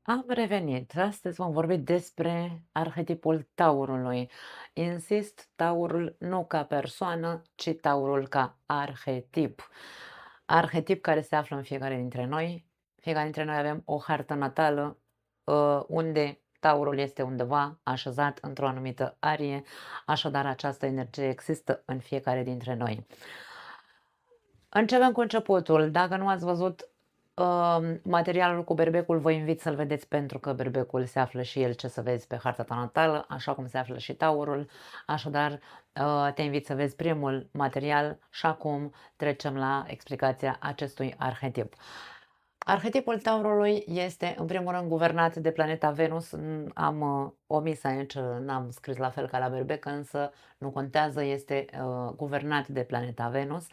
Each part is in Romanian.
Am revenit. Astăzi vom vorbi despre arhetipul taurului. Insist, taurul nu ca persoană, ci taurul ca arhetip. Arhetip care se află în fiecare dintre noi. Fiecare dintre noi avem o hartă natală unde taurul este undeva așezat într-o anumită arie, așadar această energie există în fiecare dintre noi. Începem cu începutul. Dacă nu ați văzut materialul cu berbecul, vă invit să-l vedeți pentru că berbecul se află și el, ce să vezi, pe harta ta natală, așa cum se află și taurul. Așadar, te invit să vezi primul material și acum trecem la explicația acestui arhetip. Arhetipul taurului este, în primul rând, guvernat de planeta Venus. Am omis aici, n-am scris la fel ca la berbec, însă nu contează, este guvernat de planeta Venus.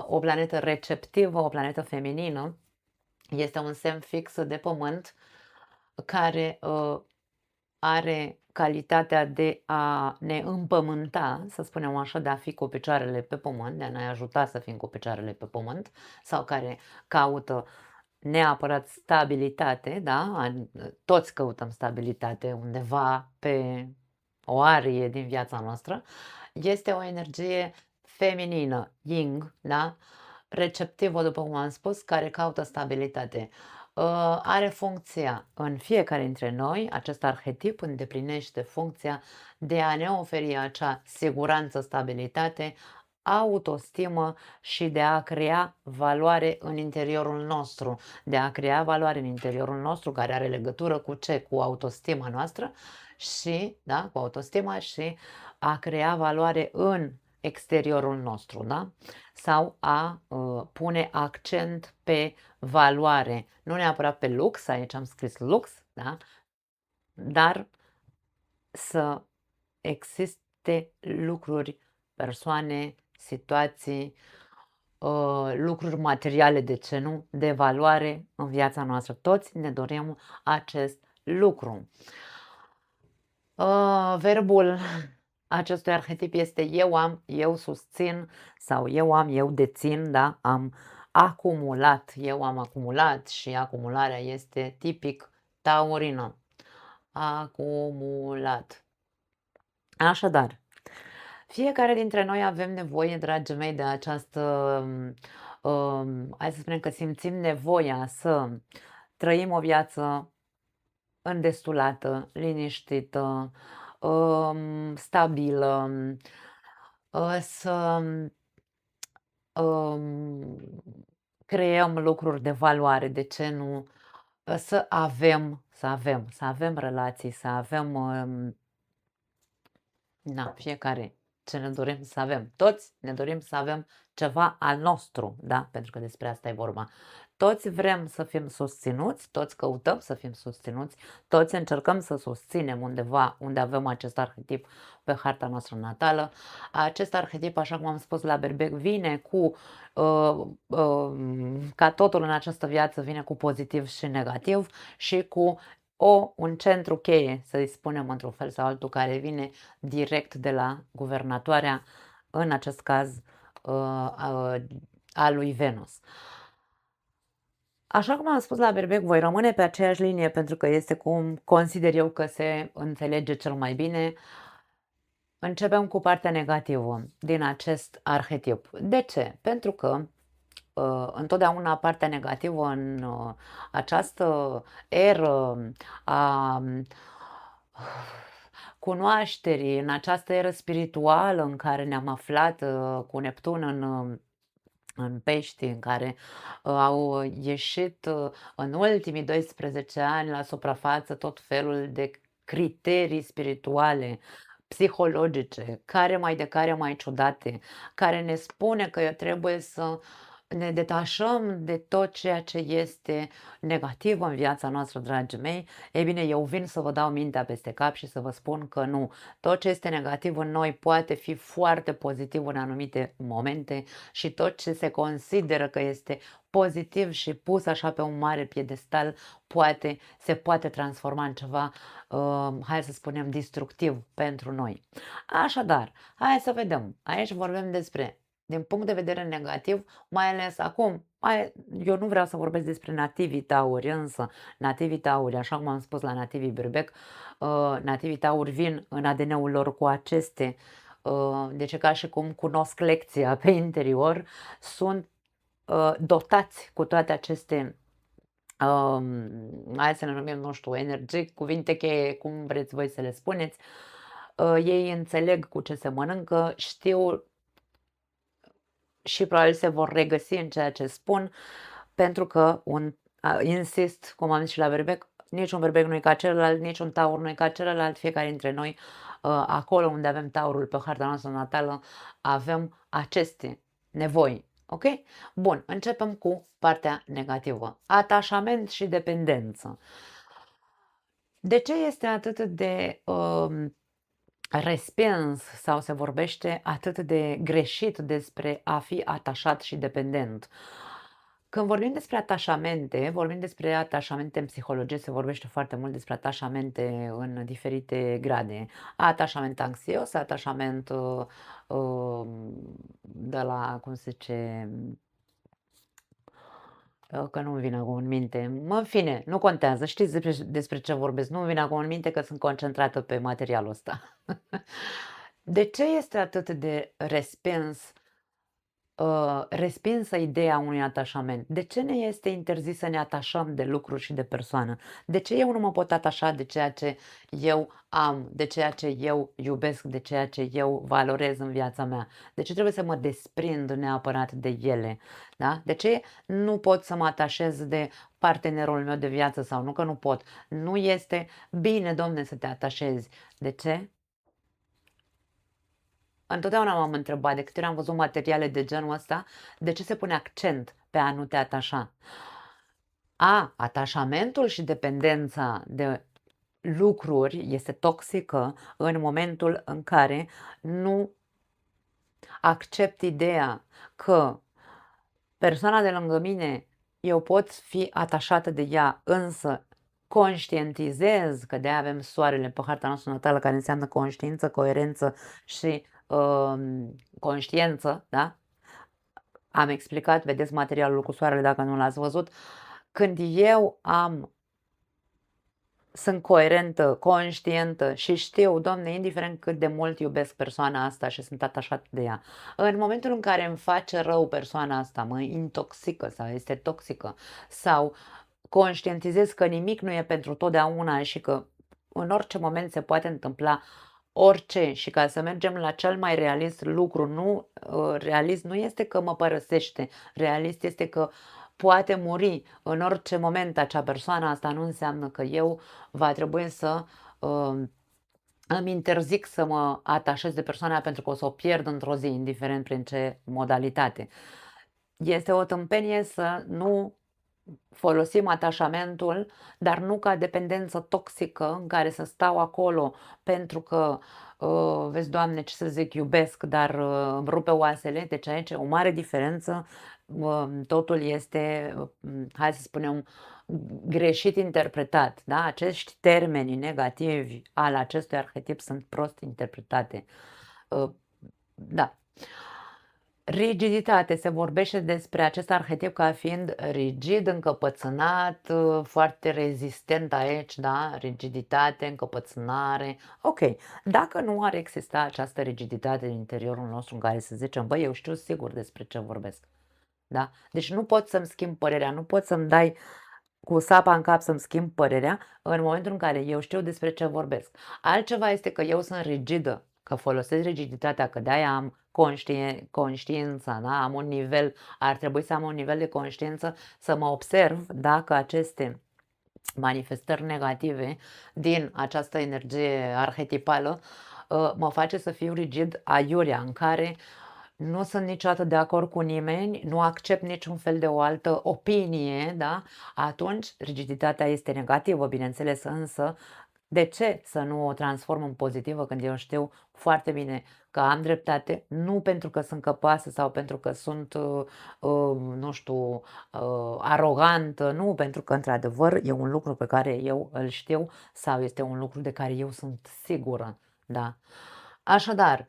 O planetă receptivă, o planetă feminină, este un semn fix de pământ care are calitatea de a ne împământa, să spunem așa, de a fi cu picioarele pe pământ, de a ne ajuta să fim cu picioarele pe pământ, sau care caută neapărat stabilitate, da? Toți căutăm stabilitate undeva pe o arie din viața noastră. Este o energie feminină, yin, da? Receptivă, după cum am spus, care caută stabilitate. Are funcția în fiecare dintre noi, acest arhetip îndeplinește funcția de a ne oferi acea siguranță, stabilitate, autostimă și de a crea valoare în interiorul nostru. De a crea valoare în interiorul nostru care are legătură cu ce? Cu autostima noastră și, da, cu autostima și a crea valoare în exteriorul nostru, da? Sau a pune accent pe valoare, nu neapărat pe lux, aici am scris lux, da? Dar să existe lucruri, persoane, situații, lucruri materiale, de ce nu, de valoare în viața noastră. Toți ne dorim acest lucru. Verbul acestui arhetip este eu am, eu susțin sau eu am, eu dețin, da? Am acumulat, eu am acumulat și acumularea este tipic taurină. Acumulat. Așadar, fiecare dintre noi avem nevoie, dragii mei, de această, hai să spunem că simțim nevoia să trăim o viață îndestulată, liniștită, stabilă, să um, creăm lucruri de valoare, de ce nu? Să avem relații, să avem, na, fiecare ce ne dorim să avem. Toți ne dorim să avem ceva al nostru, da? Pentru că despre asta e vorba. Toți vrem să fim susținuți, toți căutăm să fim susținuți, toți încercăm să susținem undeva unde avem acest arhetip pe harta noastră natală. Acest arhetip, așa cum am spus la berbec, vine cu, ca totul în această viață, vine cu pozitiv și negativ și cu un centru cheie, să-i spunem într-un fel sau altul, care vine direct de la guvernatoarea, în acest caz, a lui Venus. Așa cum am spus la berbec, voi rămâne pe aceeași linie pentru că este cum consider eu că se înțelege cel mai bine. Începem cu partea negativă din acest arhetip. De ce? Pentru că întotdeauna partea negativă în această eră a cunoașterii, în această eră spirituală în care ne-am aflat cu Neptun în pești, în care au ieșit în ultimii 12 ani la suprafață tot felul de criterii spirituale, psihologice, care mai ciudate, care ne spune că trebuie să ne detașăm de tot ceea ce este negativ în viața noastră, dragii mei. Ei bine, eu vin să vă dau mintea peste cap și să vă spun că nu. Tot ce este negativ în noi poate fi foarte pozitiv în anumite momente și tot ce se consideră că este pozitiv și pus așa pe un mare piedestal se poate transforma în ceva, hai să spunem, destructiv pentru noi. Așadar, hai să vedem. Aici vorbim despre din punct de vedere negativ, mai ales acum. Eu nu vreau să vorbesc despre nativii tauri, însă nativii tauri, așa cum am spus la nativii berbec, nativii tauri vin în ADN-ul lor cu aceste, deci e ca și cum cunosc lecția pe interior, sunt dotați cu toate aceste, hai să le numim, nu știu, energii, cuvinte cheie, cum vreți voi să le spuneți. Ei înțeleg cu ce se mănâncă, știu și probabil se vor regăsi în ceea ce spun, pentru că insist, cum am zis și la berbec, niciun berbec nu e ca celălalt, niciun taur nu e ca celălalt, fiecare dintre noi, acolo unde avem taurul pe harta noastră natală, avem aceste nevoi. Ok? Bun, începem cu partea negativă. Atașament și dependență. De ce este atât de respins sau se vorbește atât de greșit despre a fi atașat și dependent? Când vorbim despre atașamente în psihologie, se vorbește foarte mult despre atașamente în diferite grade. Atașament anxios, atașament de la, cum se zice, că nu-mi vine acum în minte. În fine, nu contează, știți despre ce vorbesc. Nu-mi vine acum în minte că sunt concentrată pe materialul ăsta. De ce este atât de respinsă ideea unui atașament? De ce ne este interzis să ne atașăm de lucruri și de persoană? De ce eu nu mă pot atașa de ceea ce eu am, de ceea ce eu iubesc, de ceea ce eu valorez în viața mea? De ce trebuie să mă desprind neapărat de ele? Da? De ce nu pot să mă atașez de partenerul meu de viață sau nu că nu pot? Nu este bine, domne, să te atașezi. De ce? Întotdeauna m-am întrebat, de câte ori am văzut materiale de genul ăsta, de ce se pune accent pe a nu te atașa? Atașamentul și dependența de lucruri este toxică în momentul în care nu accept ideea că persoana de lângă mine, eu pot fi atașată de ea, însă conștientizez, că de-aia avem soarele pe harta noastră natală, care înseamnă conștiință, coerență și conștiință, da? Am explicat, vedeți materialul cu soarele dacă nu l-ați văzut. Când eu sunt coerentă, conștientă și știu, Doamne, indiferent cât de mult iubesc persoana asta și sunt atașat de ea, în momentul în care îmi face rău persoana asta, mă intoxică sau este toxică sau conștientizez că nimic nu e pentru totdeauna și că în orice moment se poate întâmpla orice și ca să mergem la cel mai realist lucru, realist nu este că mă părăsește, realist este că poate muri în orice moment acea persoană, asta nu înseamnă că eu va trebui să îmi interzic să mă atașez de persoana pentru că o să o pierd într-o zi, indiferent prin ce modalitate. Este o tâmpenie să nu folosim atașamentul, dar nu ca dependență toxică în care să stau acolo pentru că, vezi, Doamne, ce să zic, iubesc, dar îmi rupe oasele. Deci aici e o mare diferență. Totul este, hai să spunem, greșit interpretat. Da? Acești termeni negativi al acestui arhetip sunt prost interpretate. Da. Rigiditate. Se vorbește despre acest arhetip ca fiind rigid, încăpățânat, foarte rezistent aici, da? Rigiditate, încăpățânare. Ok, dacă nu ar exista această rigiditate în interiorul nostru în care să zicem, băi, eu știu sigur despre ce vorbesc. Da? Deci nu pot să-mi schimb părerea, nu pot să-mi dai cu sapa în cap să-mi schimb părerea în momentul în care eu știu despre ce vorbesc. Altceva este că eu sunt rigidă, că folosesc rigiditatea, că de-aia am conștiința, da? Ar trebui să am un nivel de conștiință să mă observ dacă aceste manifestări negative din această energie arhetipală mă face să fiu rigid aiurea, în care nu sunt niciodată de acord cu nimeni, nu accept niciun fel de o altă opinie, da? Atunci rigiditatea este negativă, bineînțeles, însă de ce să nu o transform în pozitivă când eu știu foarte bine că am dreptate, nu pentru că sunt căpasă sau pentru că sunt, nu știu, arogantă, nu, pentru că într-adevăr e un lucru pe care eu îl știu sau este un lucru de care eu sunt sigură, da? Așadar,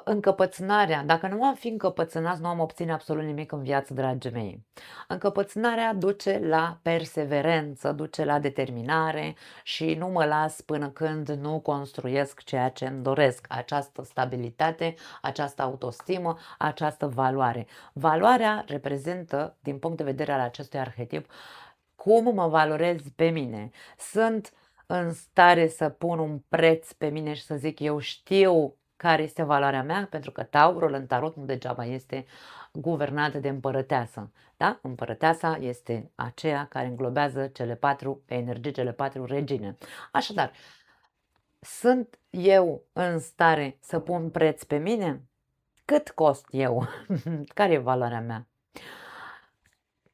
Încăpățânarea, dacă nu am fi încăpățânați, nu am obține absolut nimic în viață, dragii mei. Încăpățânarea duce la perseverență, duce la determinare și nu mă las până când nu construiesc ceea ce îmi doresc. Această stabilitate, această autostimă, această valoare. Valoarea reprezintă, din punct de vedere al acestui arhetip, cum mă valorez pe mine. Sunt în stare să pun un preț pe mine și să zic eu știu care este valoarea mea, pentru că taurul în tarot nu degeaba este guvernat de împărăteasă. Da? Împărăteasa este aceea care înglobează cele 4 energii, cele 4 regine. Așadar, sunt eu în stare să pun preț pe mine? Cât cost eu? Care e valoarea mea?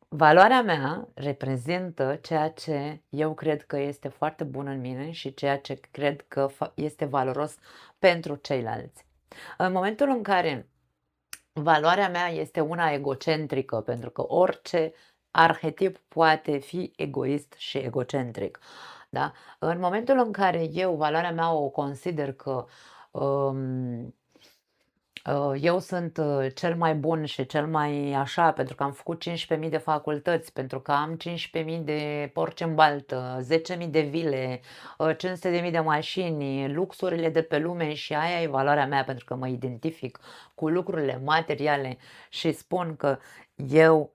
Valoarea mea reprezintă ceea ce eu cred că este foarte bun în mine și ceea ce cred că este valoros pentru ceilalți. În momentul în care valoarea mea este una egocentrică, pentru că orice arhetip poate fi egoist și egocentric. Da? În momentul în care eu valoarea mea o consider că eu sunt cel mai bun și cel mai așa, pentru că am făcut 15.000 de facultăți, pentru că am 15.000 de porci în baltă, 10.000 de vile, 500.000 de mașini, luxurile de pe lume și aia e valoarea mea, pentru că mă identific cu lucrurile materiale și spun că eu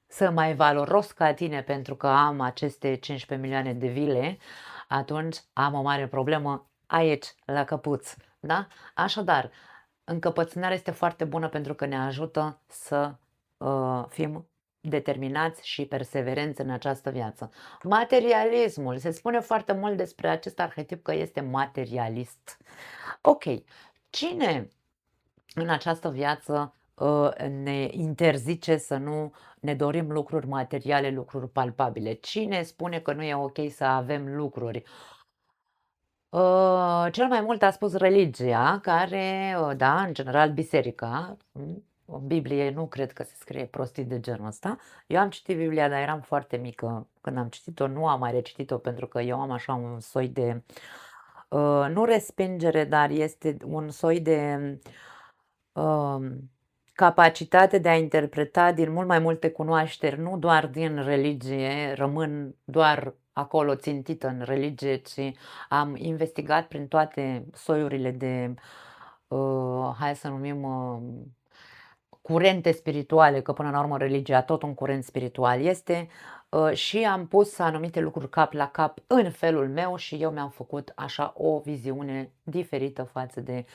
sunt mai valoros ca tine pentru că am aceste 15 milioane de vile, atunci am o mare problemă aici, la căpuț. Da? Așadar, încăpățânarea este foarte bună pentru că ne ajută să fim determinați și perseverenți în această viață. Materialismul. Se spune foarte mult despre acest arhetip că este materialist. Ok. Cine în această viață ne interzice să nu ne dorim lucruri materiale, lucruri palpabile? Cine spune că nu e ok să avem lucruri? Cel mai mult a spus religia, care, da, în general biserica, în Biblie nu cred că se scrie prostii de genul ăsta. Eu am citit Biblia, dar eram foarte mică când am citit-o, nu am mai recitit-o pentru că eu am așa un soi de, nu respingere, dar este un soi de capacitate de a interpreta din mult mai multe cunoașteri, nu doar din religie, rămân doar acolo țintită în religie, ci am investigat prin toate soiurile de, hai să numim, curente spirituale, că până la urmă religia tot un curent spiritual este, și am pus anumite lucruri cap la cap în felul meu și eu mi-am făcut așa o viziune diferită față de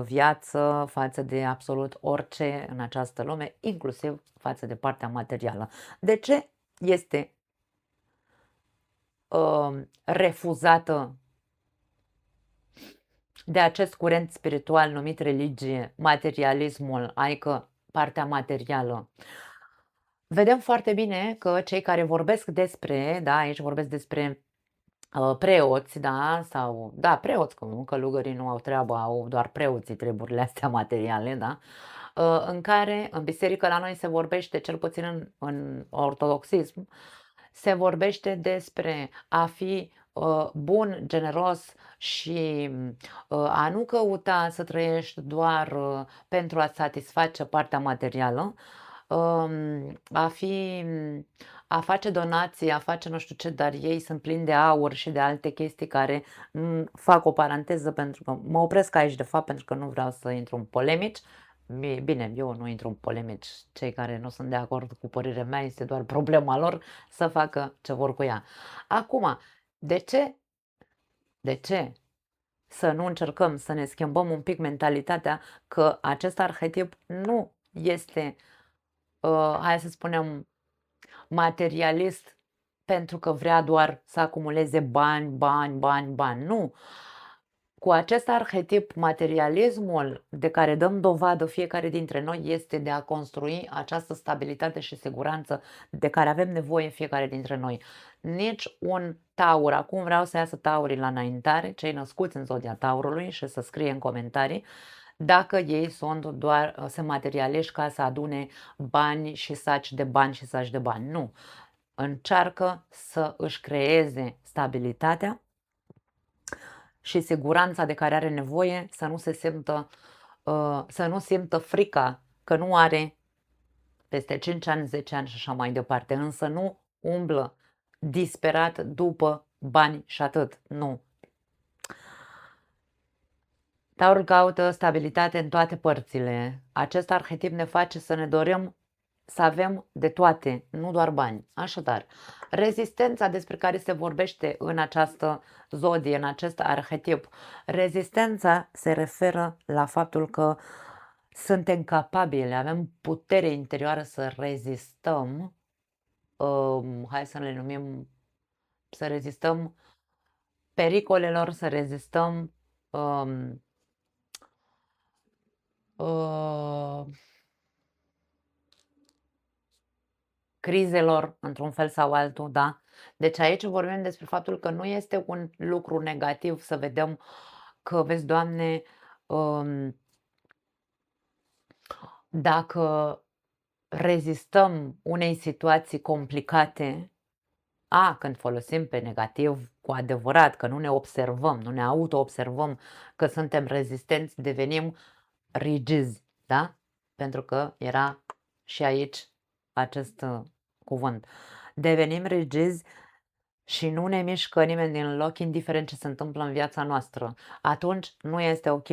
viață, față de absolut orice în această lume, inclusiv față de partea materială. De ce este refuzată de acest curent spiritual numit religie, materialismul, adică partea materială? Vedem foarte bine că cei care vorbesc despre, da, aici vorbesc despre preoți, da, sau, da, preoți, că nu călugării nu au treabă, au doar preoții treburile astea materiale, da, în care în biserică la noi se vorbește, cel puțin în ortodoxism, se vorbește despre a fi bun, generos și a nu căuta să trăiești doar pentru a satisface partea materială, a face donații, a face nu știu ce, dar ei sunt plini de aur și de alte chestii care, fac o paranteză pentru că mă opresc aici de fapt pentru că nu vreau să intru în polemici. Bine, eu nu intru în polemici, cei care nu sunt de acord cu părerea mea este doar problema lor să facă ce vor cu ea. Acum, de ce să nu încercăm să ne schimbăm un pic mentalitatea că acest arhetip nu este, hai să spunem, materialist pentru că vrea doar să acumuleze bani, bani, bani, bani. Nu! Cu acest arhetip, materialismul de care dăm dovadă fiecare dintre noi este de a construi această stabilitate și siguranță de care avem nevoie fiecare dintre noi. Nici un taur, acum vreau să iasă taurii la înaintare, cei născuți în zodia taurului și să scrie în comentarii dacă ei sunt materialiști ca să adune bani și saci de bani și saci de bani. Nu! Încearcă să își creeze stabilitatea și siguranța de care are nevoie, să nu se simtă să nu simtă frica că nu are peste 5 ani, 10 ani și așa mai departe, însă nu umblă disperat după bani și atât, nu. Taurul caută stabilitate în toate părțile. Acest arhetip ne face să ne dorim să avem de toate, nu doar bani. Așadar, rezistența despre care se vorbește în această zodie, în acest arhetip, rezistența se referă la faptul că suntem capabili, avem putere interioară să rezistăm, hai să le numim, să rezistăm pericolelor, să rezistăm uh, crizelor, într-un fel sau altul, da? Deci aici vorbim despre faptul că nu este un lucru negativ să vedem că, vezi, Doamne, dacă rezistăm unei situații complicate, când folosim pe negativ cu adevărat, că nu ne observăm, nu ne auto-observăm că suntem rezistenți, devenim rigizi, da? Pentru că era și aici acest cuvânt. Devenim rigizi și nu ne mișcă nimeni din loc, indiferent ce se întâmplă în viața noastră. Atunci nu este ok,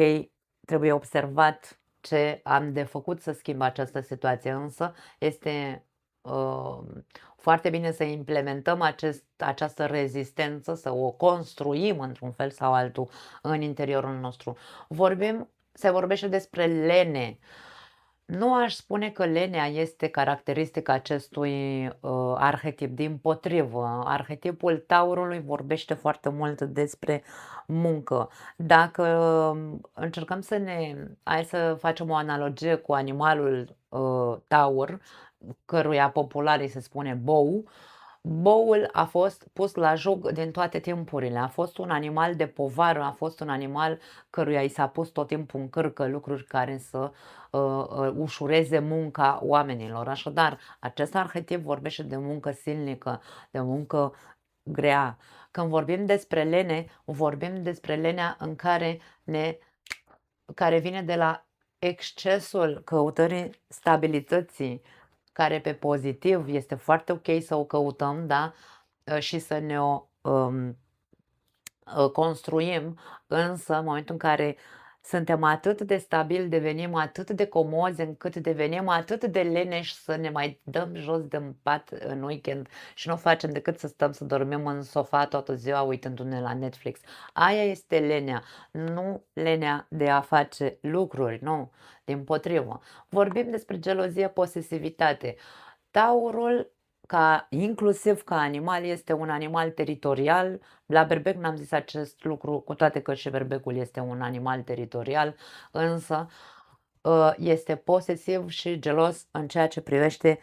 trebuie observat ce am de făcut să schimb această situație, însă este foarte bine să implementăm această rezistență, să o construim într-un fel sau altul în interiorul nostru. Se vorbește despre lene. Nu aș spune că lenea este caracteristica acestui arhetip, dimpotrivă. Arhetipul taurului vorbește foarte mult despre muncă. Dacă încercăm hai să facem o analogie cu animalul taur, căruia popular îi se spune bou, boul a fost pus la joc din toate timpurile. A fost un animal de povară, a fost un animal căruia i s-a pus tot timpul în cârcă lucruri care să ușureze munca oamenilor. Așadar, acest arhetip vorbește de muncă silnică, de muncă grea. Când vorbim despre lene, vorbim despre lenea în care vine de la excesul căutării stabilității, care pe pozitiv este foarte ok să o căutăm, da? Și să ne o construim, însă în momentul în care suntem atât de stabili, devenim atât de comozi, încât devenim atât de leneși să ne mai dăm jos din pat în weekend și nu facem decât să stăm să dormim în sofa toată ziua uitându-ne la Netflix. Aia este lenea, nu lenea de a face lucruri, nu, dimpotrivă. Vorbim despre gelozie, posesivitate. Taurul, inclusiv ca animal, este un animal teritorial. La berbec n-am zis acest lucru, cu toate că și berbecul este un animal teritorial, însă este posesiv și gelos în ceea ce privește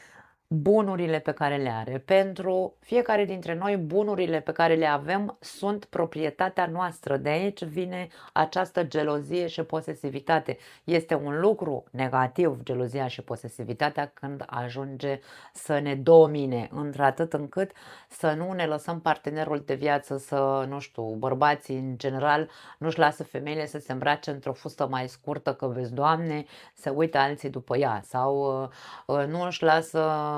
bunurile pe care le are. Pentru fiecare dintre noi, bunurile pe care le avem sunt proprietatea noastră. De aici vine această gelozie și posesivitate. Este un lucru negativ, gelozia și posesivitatea, când ajunge să ne domine, într-atât încât să nu ne lăsăm partenerul de viață să, nu știu, bărbații în general nu-și lasă femeile să se îmbrace într-o fustă mai scurtă, că vezi, Doamne, se uită alții după ea, sau nu își lasă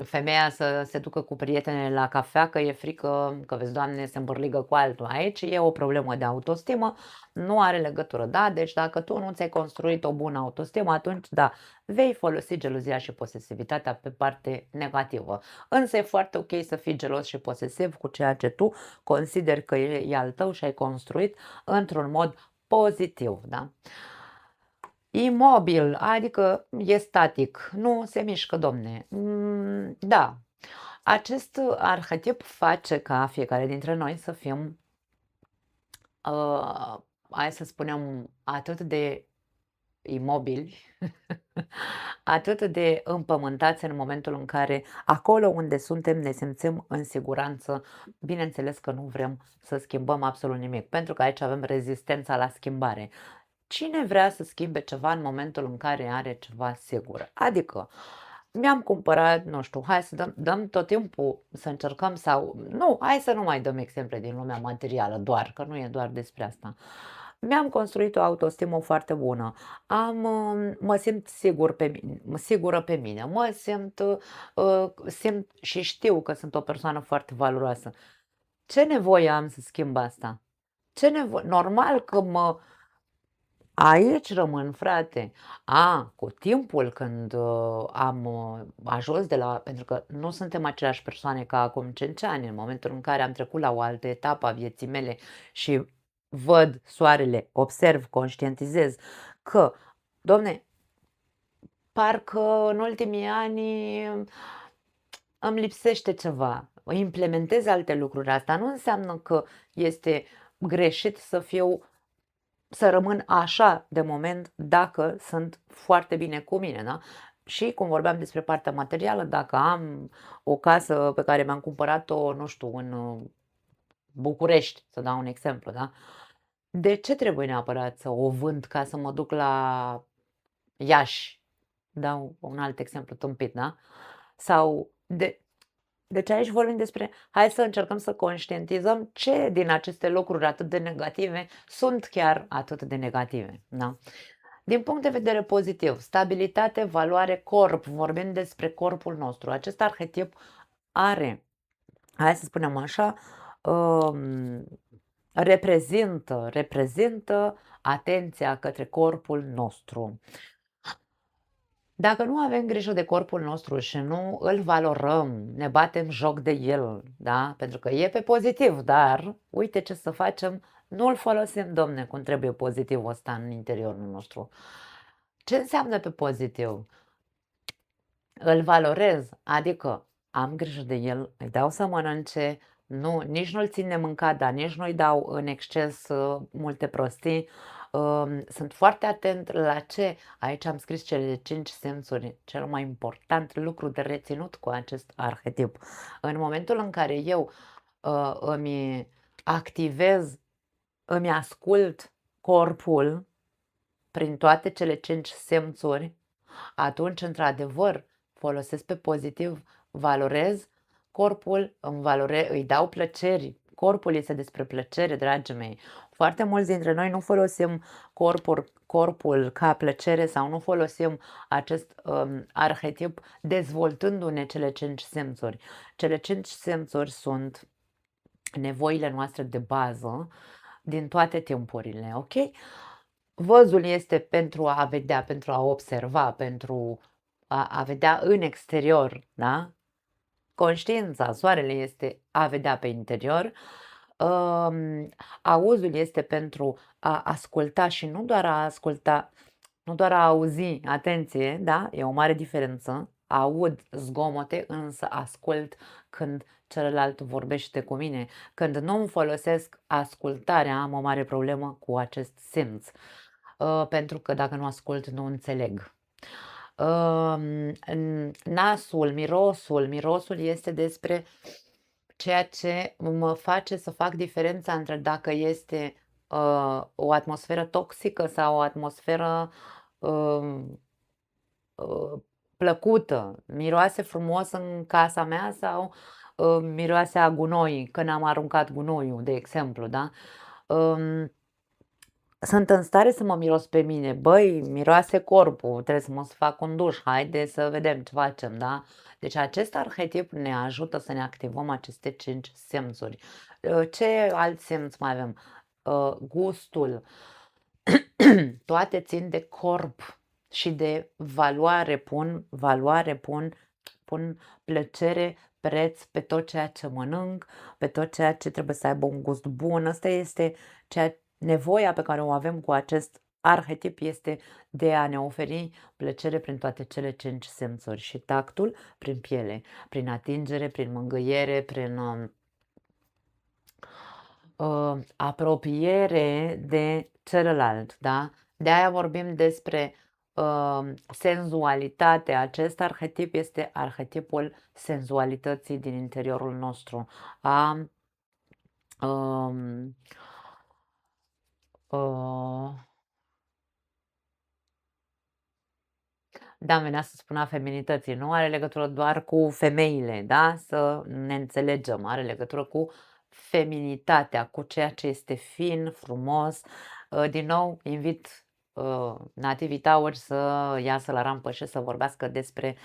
femeia să se ducă cu prietenele la cafea, că e frică, că vezi, Doamne, se îmbârligă cu altul. Aici e o problemă de autostimă, nu are legătură, da? Deci dacă tu nu ți-ai construit o bună autostimă, atunci, da, vei folosi gelozia și posesivitatea pe parte negativă. Însă e foarte ok să fii gelos și posesiv cu ceea ce tu consideri că e al tău și ai construit într-un mod pozitiv, da? Imobil, adică e static, nu se mișcă, domne. Da, acest arhetip face ca fiecare dintre noi să fim, hai să spunem, atât de imobili, atât de împământați în momentul în care acolo unde suntem ne simțim în siguranță. Bineînțeles că nu vrem să schimbăm absolut nimic, pentru că aici avem rezistența la schimbare. Cine vrea să schimbe ceva în momentul în care are ceva sigur? Adică, mi-am cumpărat, nu știu, hai să dăm tot timpul să încercăm sau... Nu, hai să nu mai dăm exemple din lumea materială doar, că nu e doar despre asta. mi-am construit o autostimă foarte bună. Mă simt sigură pe mine, simt și știu că sunt o persoană foarte valoroasă. Ce nevoie am să schimb asta? Normal că aici rămân, frate. Cu timpul când, am, ajuns pentru că nu suntem aceleași persoane ca acum 5 ani, în momentul în care am trecut la o altă etapă a vieții mele și văd soarele, observ, conștientizez că, domne, parcă în ultimii ani îmi lipsește ceva, implementez alte lucruri. Asta nu înseamnă că este greșit să rămân așa de moment dacă sunt foarte bine cu mine, da? Și cum vorbeam despre partea materială, dacă am o casă pe care mi-am cumpărat-o, nu știu, în București, să dau un exemplu, da? De ce trebuie neapărat să o vând ca să mă duc la Iași? Dau un alt exemplu tâmpit, da? Sau deci aici vorbim despre hai să încercăm să conștientizăm ce din aceste lucruri atât de negative sunt chiar atât de negative, da? Din punct de vedere pozitiv, stabilitate, valoare, corp, vorbim despre corpul nostru. Acest arhetip are, hai să spunem așa, um, reprezintă atenția către corpul nostru. Dacă nu avem grijă de corpul nostru și nu îl valorăm, ne batem joc de el, da? Pentru că e pe pozitiv, dar uite ce să facem, nu îl folosim, domne, cum trebuie pozitivul ăsta în interiorul nostru. Ce înseamnă pe pozitiv? Îl valorez, adică am grijă de el, îi dau să mănânce, nici nu-l țin de mâncat, dar nici nu-i dau în exces multe prostii. Sunt foarte atent la ce, aici am scris cele 5 simțuri, cel mai important lucru de reținut cu acest arhetip. În momentul în care eu îmi activez, îmi ascult corpul prin toate cele 5 simțuri, atunci, într-adevăr, folosesc pe pozitiv, valorez corpul, îi dau plăceri. Corpul este despre plăcere, dragii mei. Foarte mulți dintre noi nu folosim corpul ca plăcere sau nu folosim acest arhetip dezvoltându-ne cele 5 simțuri. Cele 5 simțuri sunt nevoile noastre de bază din toate timpurile, ok? Văzul este pentru a vedea, pentru a observa, pentru a vedea în exterior, da? Conștiința, soarele este a vedea pe interior. Auzul este pentru a asculta și nu doar a asculta, nu doar a auzi, atenție, da? E o mare diferență. Aud zgomote, însă ascult când celălalt vorbește cu mine. Când nu îmi folosesc ascultarea, am o mare problemă cu acest simț. Pentru că dacă nu ascult, nu înțeleg. Nasul, mirosul este despre ceea ce mă face să fac diferența între dacă este o atmosferă toxică sau o atmosferă plăcută. Miroase frumos în casa mea sau miroase a gunoi, când am aruncat gunoiul, de exemplu, da? Sunt în stare să mă miros pe mine. Băi, miroase corpul, trebuie să mă fac un duș, haide să vedem ce facem, da? Deci acest arhetip ne ajută să ne activăm aceste 5 simțuri. Ce alt simț mai avem? Gustul. Toate țin de corp și de valoare, pun plăcere, preț pe tot ceea ce mănânc, pe tot ceea ce trebuie să aibă un gust bun. Asta este nevoia pe care o avem cu acest arhetip, este de a ne oferi plăcere prin toate cele 5 simțuri și tactul prin piele, prin atingere, prin mângâiere, prin apropiere de celălalt, da? De aia vorbim despre senzualitate. Acest arhetip este arhetipul senzualității din interiorul nostru. Da, venea să spun a feminității, nu are legătură doar cu femeile, da? Să ne înțelegem, are legătură cu feminitatea, cu ceea ce este fin, frumos, Din nou invit nativii tauri să iasă la rampă și să vorbească despre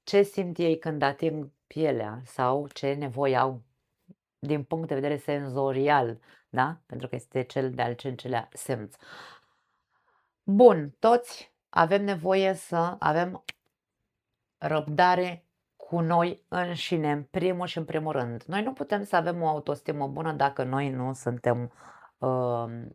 ce simt ei când ating pielea sau ce nevoi au din punct de vedere senzorial, da? Pentru că este cel de-al cincilea simț. Bun, toți avem nevoie să avem răbdare cu noi înșine, în primul și în primul rând. Noi nu putem să avem o autostimă bună dacă noi nu suntem,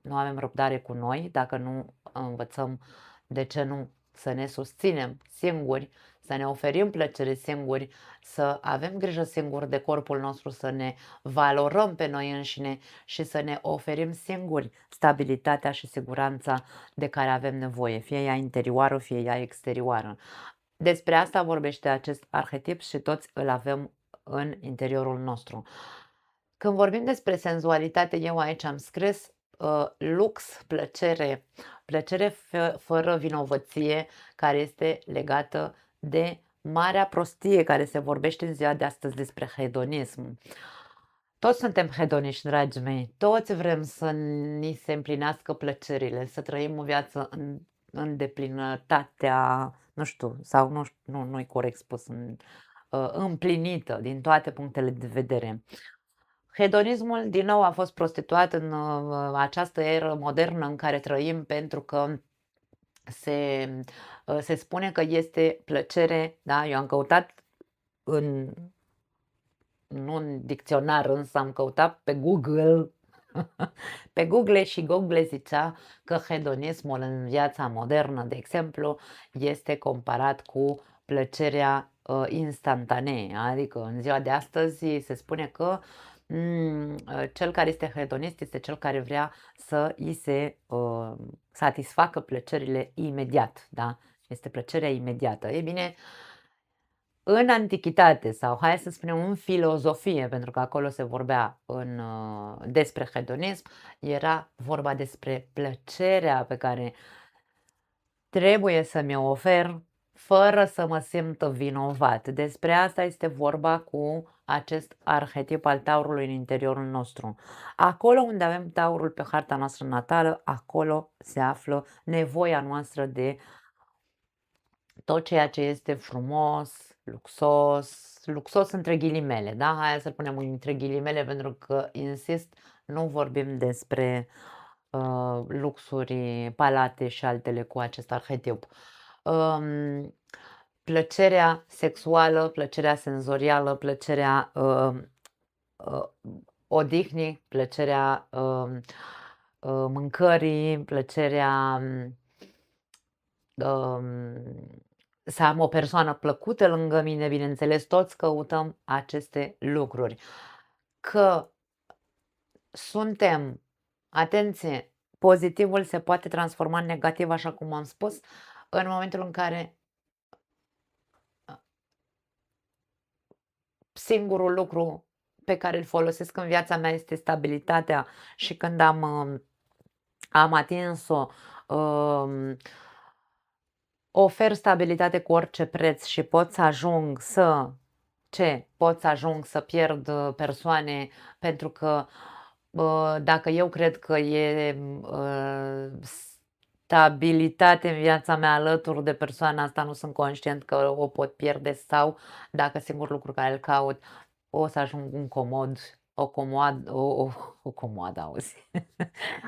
nu avem răbdare cu noi, dacă nu învățăm de ce nu să ne susținem singuri, să ne oferim plăcere singuri, să avem grijă singuri de corpul nostru, să ne valorăm pe noi înșine și să ne oferim singuri stabilitatea și siguranța de care avem nevoie, fie ea interioară, fie ea exterioară. Despre asta vorbește acest arhetip și toți îl avem în interiorul nostru. Când vorbim despre senzualitate, eu aici am scris lux, plăcere, plăcere fără vinovăție, care este legată de marea prostie care se vorbește în ziua de astăzi despre hedonism. Toți suntem hedoniști, dragii mei, toți vrem să ni se împlinească plăcerile, să trăim o viață în deplinătatea, nu știu, sau nu-i corect spus, împlinită din toate punctele de vedere. Hedonismul, din nou, a fost prostituat în această eră modernă în care trăim, pentru că se spune că este plăcere, da? Eu am căutat nu în dicționar, însă am căutat pe Google, pe Google și Google zicea că hedonismul în viața modernă, de exemplu, este comparat cu plăcerea instantanee, adică în ziua de astăzi se spune că cel care este hedonist este cel care vrea să îi se satisfacă plăcerile imediat, da? Este plăcerea imediată. Ei bine, în antichitate, sau hai să spunem în filozofie, pentru că acolo se vorbea despre hedonism, era vorba despre plăcerea pe care trebuie să mi-o ofer fără să mă simt vinovat. Despre asta este vorba cu acest arhetip al taurului în interiorul nostru. Acolo unde avem taurul pe harta noastră natală, acolo se află nevoia noastră de tot ceea ce este frumos, luxos între ghilimele, da? Hai să-l punem între ghilimele, pentru că, insist, nu vorbim despre luxuri, palate și altele cu acest arhetip. Plăcerea sexuală, plăcerea senzorială, plăcerea odihnii, plăcerea mâncării, plăcerea să am o persoană plăcută lângă mine, bineînțeles, toți căutăm aceste lucruri. Că suntem, atenție, pozitivul se poate transforma în negativ, așa cum am spus, în momentul în care singurul lucru pe care îl folosesc în viața mea este stabilitatea și când am atins-o, ofer stabilitate cu orice preț și pot să ajung pot să ajung să pierd persoane, pentru că dacă eu cred că e stabilitate în viața mea alături de persoana asta, nu sunt conștient că o pot pierde, sau dacă singurul lucru care îl caut, o să ajung un comod, o comodă, auzi,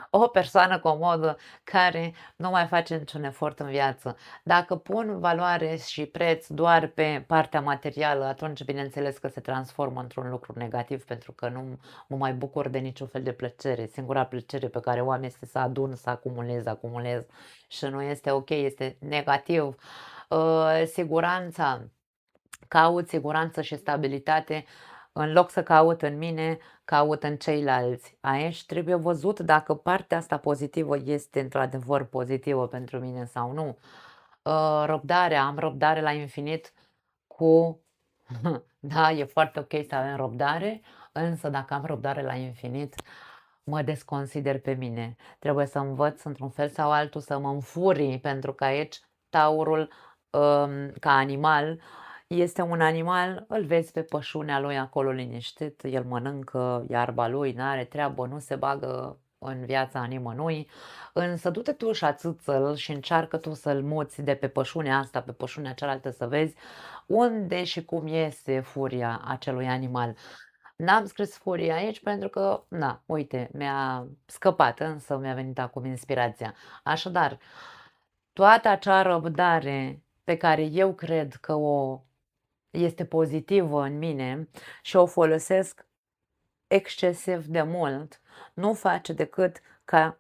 o persoană comodă care nu mai face niciun efort în viață. Dacă pun valoare și preț doar pe partea materială, atunci bineînțeles că se transformă într-un lucru negativ, pentru că nu mă mai bucur de niciun fel de plăcere. Singura plăcere pe care o am este să adun, să acumulez și nu este ok, este negativ. Siguranța, caut siguranță și stabilitate, în loc să caut în mine, caut în ceilalți. Aici trebuie văzut dacă partea asta pozitivă este într-adevăr pozitivă pentru mine sau nu. Răbdarea, am răbdare la infinit cu... Da, e foarte ok să avem răbdare, însă dacă am răbdare la infinit, mă desconsider pe mine. Trebuie să învăț într-un fel sau altul să mă înfurii, pentru că aici taurul, ca animal, este un animal, îl vezi pe pășunea lui acolo liniștit, el mănâncă iarba lui, n-are treabă, nu se bagă în viața nimănui, însă du-te tu și ațâță-l și încearcă tu să-l muți de pe pășunea asta pe pășunea cealaltă să vezi unde și cum iese furia acelui animal. N-am scris furia aici pentru că, na, uite, mi-a scăpat, însă mi-a venit acum inspirația. Așadar, toată acea răbdare pe care eu cred că o este pozitivă în mine și o folosesc excesiv de mult, nu face decât ca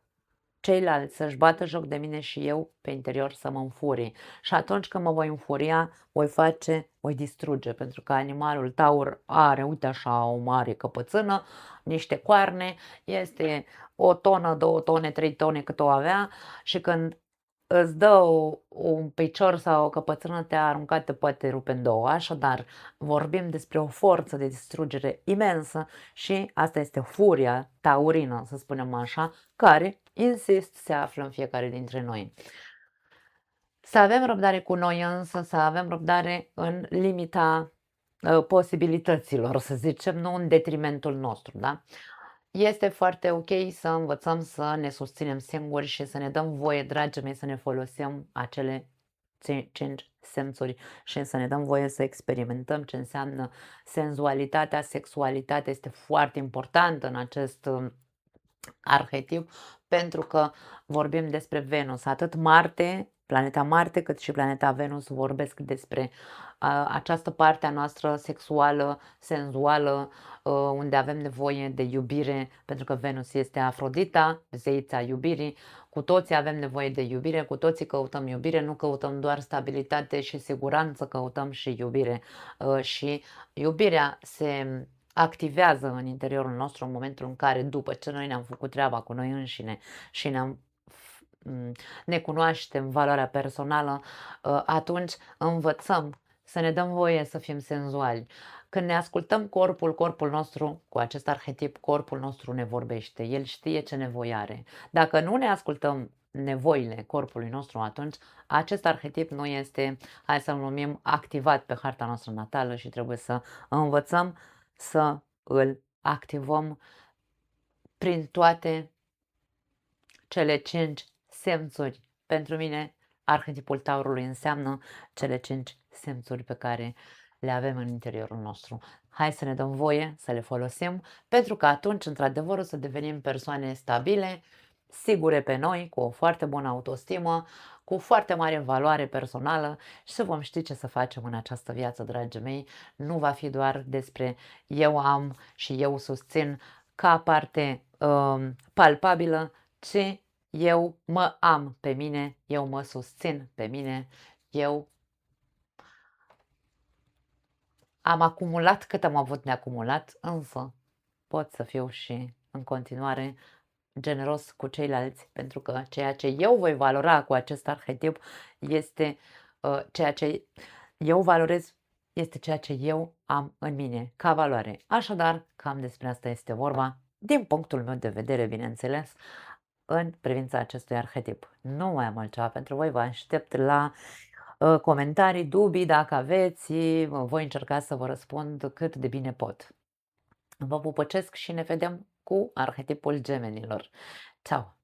ceilalți să-și bată joc de mine și eu pe interior să mă înfurii. Și atunci când mă voi înfuria, voi distruge, pentru că animalul taur are, uite așa, o mare căpățână, niște coarne, este o tonă, 2 tone, 3 tone cât o avea și când îți dă un picior sau o căpățână, te-a aruncat, te poate rupe în două. Așadar, vorbim despre o forță de distrugere imensă și asta este furia taurină, să spunem așa, care, insist, se află în fiecare dintre noi. Să avem răbdare cu noi însă, să avem răbdare în limita posibilităților, să zicem, nu în detrimentul nostru, da? Este foarte ok să învățăm să ne susținem singuri și să ne dăm voie, dragii mei, să ne folosim acele 5 simțuri și să ne dăm voie să experimentăm ce înseamnă senzualitatea, sexualitatea este foarte importantă în acest arhetip, pentru că vorbim despre Venus. Atât Marte, planeta Marte, cât și planeta Venus vorbesc despre această parte a noastră sexuală, senzuală, unde avem nevoie de iubire, pentru că Venus este Afrodita, zeița iubirii. Cu toții avem nevoie de iubire, cu toții căutăm iubire, nu căutăm doar stabilitate și siguranță, căutăm și iubire. Și iubirea se activează în interiorul nostru în momentul în care, după ce noi ne-am făcut treaba cu noi înșine și ne cunoaștem valoarea personală, atunci învățăm să ne dăm voie să fim senzuali. Când ne ascultăm corpul nostru, cu acest arhetip, corpul nostru ne vorbește, el știe ce nevoie are. Dacă nu ne ascultăm nevoile corpului nostru, atunci acest arhetip nu este, hai să-l numim, activat pe harta noastră natală și trebuie să învățăm să îl activăm prin toate cele 5 simțuri. Pentru mine, arhetipul taurului înseamnă cele 5 simțuri pe care le avem în interiorul nostru. Hai să ne dăm voie să le folosim, pentru că atunci, într-adevăr, o să devenim persoane stabile, sigure pe noi, cu o foarte bună autostimă, cu foarte mare valoare personală și să vom ști ce să facem în această viață, dragii mei. Nu va fi doar despre eu am și eu susțin ca parte palpabilă, ci eu mă am pe mine, eu mă susțin pe mine, eu am acumulat cât am avut neacumulat, însă pot să fiu și în continuare generos cu ceilalți, pentru că ceea ce eu voi valora cu acest arhetip este ceea ce eu valorez, este ceea ce eu am în mine ca valoare. Așadar, cam despre asta este vorba, din punctul meu de vedere, bineînțeles, în privința acestui arhetip. Nu mai am altceva pentru voi, vă aștept la comentarii, dubii, dacă aveți, voi încerca să vă răspund cât de bine pot. Vă pupăcesc și ne vedem cu arhetipul gemenilor. Ceau!